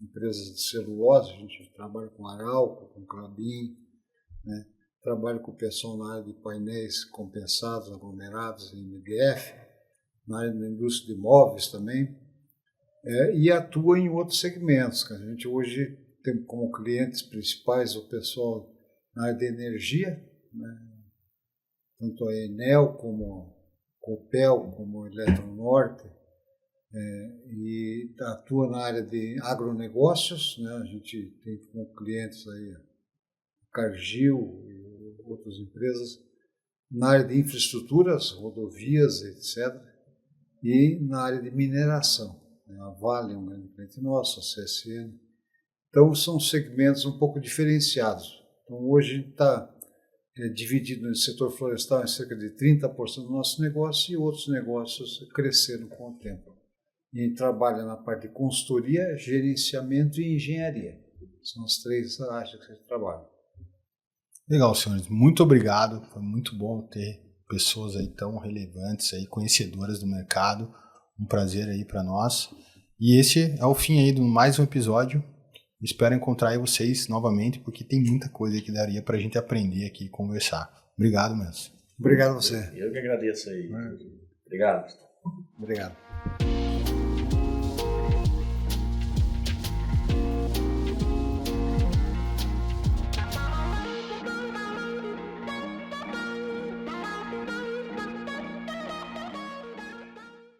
empresas de celulose, a gente trabalha com Arauco, com Klabin, né? Trabalha com o pessoal na área de painéis compensados, aglomerados, MDF, na área da indústria de imóveis também, e atua em outros segmentos. A gente hoje tem como clientes principais o pessoal na área de energia, né? Tanto a Enel como a Copel, como a Eletronorte, e atua na área de agronegócios, né? A gente tem como clientes aí a Cargill e outras empresas, na área de infraestruturas, rodovias, etc., e na área de mineração, né? A Vale é um grande cliente nosso, a CSN. Então, são segmentos um pouco diferenciados. Então, hoje a gente está dividido no setor florestal em cerca de 30% do nosso negócio, e outros negócios cresceram com o tempo. E a gente trabalha na parte de consultoria, gerenciamento e engenharia. São as 3 áreas que a gente trabalha. Legal, senhores. Muito obrigado. Foi muito bom ter pessoas aí tão relevantes, aí, conhecedoras do mercado. Um prazer aí para nós. E esse é o fim aí de mais um episódio. Espero encontrar aí vocês novamente, porque tem muita coisa que daria para a gente aprender aqui e conversar. Obrigado mesmo. Obrigado a você. Eu que agradeço aí. Obrigado. Obrigado.